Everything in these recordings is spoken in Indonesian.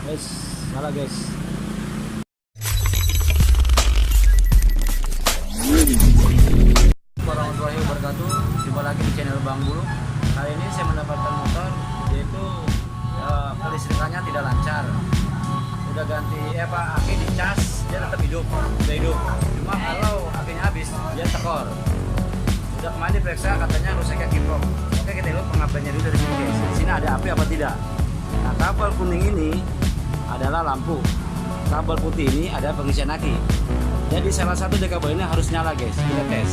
Guys, salah guys. Warahmatullahi wabarakatuh. Jumpa lagi di channel Bang Bulu. Kali ini saya mendapatkan motor, yaitu kelistrikannya tidak lancar. Udah ganti aki dicas, dia tetap hidup, udah hidup. Cuma kalau akinya habis, dia tekor. Udah kemarin diperiksa, katanya rusaknya kiprok. Oke, kita lihat pengapiannya dulu dari sini guys. Di sini ada api apa tidak? Nah, kabel kuning ini adalah lampu. Kabel putih ini ada pengisian aki. Jadi salah satu dari kabel ini harus nyala guys. Kita tes.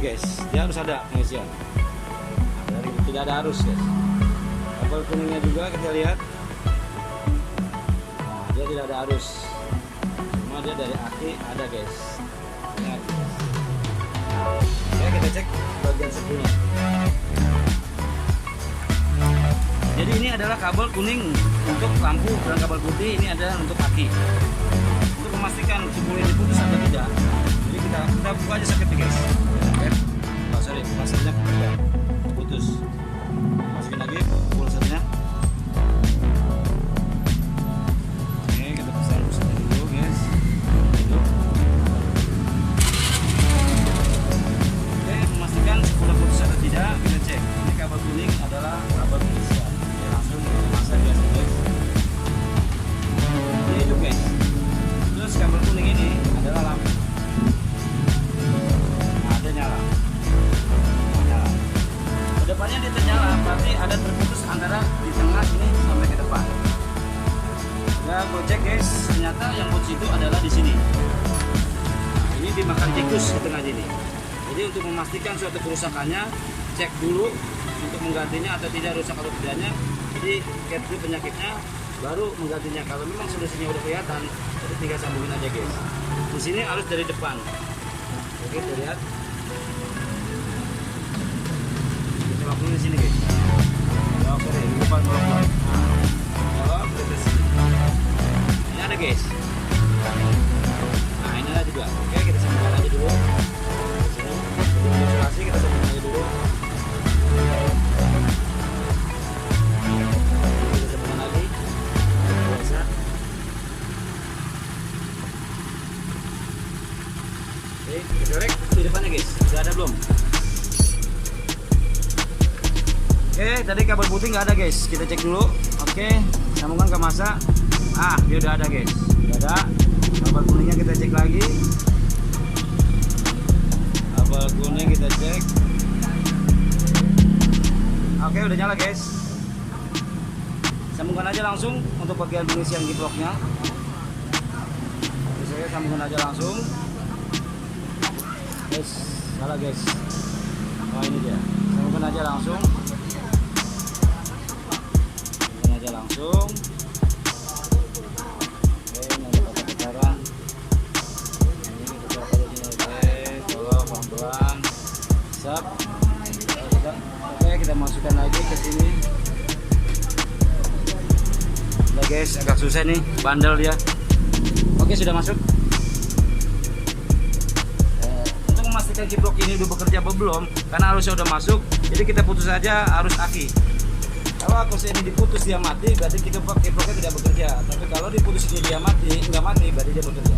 Guys, dia harus ada pengisian. Nah, tidak ada arus guys. Kabel kuningnya juga kita lihat. Nah, dia tidak ada arus. Cuma dia dari aki ada guys. Lihat. Oke, kita cek bagian satunya. Jadi ini adalah kabel kuning untuk lampu dan kabel putih ini adalah untuk aki. Untuk memastikan sumbu ini putus atau tidak. Jadi kita buka aja sakitnya guys. Sorry, maksudnya putus. Masukin lagi pulsernya. Oke, kita pasang pulsernya dulu guys. Gitu. Oke, memastikan sudah putus atau tidak, kita cek. Ini kabel kuning adalah kabel pengisian. Oke, langsung kita pasang biasa guys. Ini hidup guys. Terus kabel kuning ini adalah lampu. Nah, ada nyala. Depannya dia ternyala, berarti ada terputus antara di tengah ini sampai ke depan. Nah, gue cek guys, ternyata yang putus itu adalah di sini. Nah, ini dimakan tikus di tengah sini. Jadi untuk memastikan suatu kerusakannya, cek dulu untuk menggantinya atau tidak rusak atau tidaknya. Jadi cek dulu penyakitnya, baru menggantinya. Kalau memang solusinya udah kelihatan, jadi tinggal sambungin aja guys. Di sini harus dari depan. Oke, kita lihat. Di sini guys. Oke, di depan belok. Kalau ke sini. Ini ada guys. Nah, ini ada juga. Oke, kita sambungkan aja dulu. Di sini. Isolasi kita sambungkan aja dulu. Kita sambungkan lagi. Biasa. Oke, kita korek di depannya guys. Sudah ada belum? Oke, tadi kabel putih nggak ada guys, kita cek dulu. Oke, sambungkan ke masa. Ah, dia udah ada guys, udah ada. Kabel kuningnya kita cek lagi. Kabel kuning kita cek. Oke, udah nyala guys. Sambungkan aja langsung untuk bagian pengisian kiproknya. Oke, saya sambungkan aja langsung. Guys, salah guys. Oh, ini dia. Sambungkan aja langsung. Langsung. Oke, ini ada kotak-kotakan. Ini kita coba di sini. Oke, tolong pelan-pelan. Sap. Oke, kita masukkan lagi ke sini. Udah guys, agak susah nih, bandel dia. Oke, sudah masuk. Untuk memastikan kiprok ini udah bekerja apa belum, karena arusnya udah masuk, jadi kita putus saja arus aki. Kalau arus ini diputus dia mati, berarti kiproknya tidak bekerja. Tapi kalau diputus ini dia mati, nggak mati, berarti dia bekerja.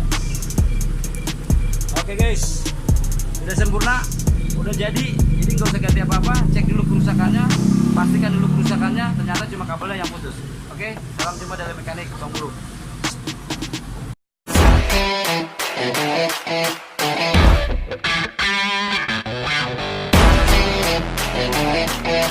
Oke guys, sudah sempurna, udah jadi nggak usah ganti apa-apa. Cek dulu kerusakannya, pastikan dulu kerusakannya. Ternyata cuma kabelnya yang putus. Oke, salam jumpa dari mekanik Bang Bulu.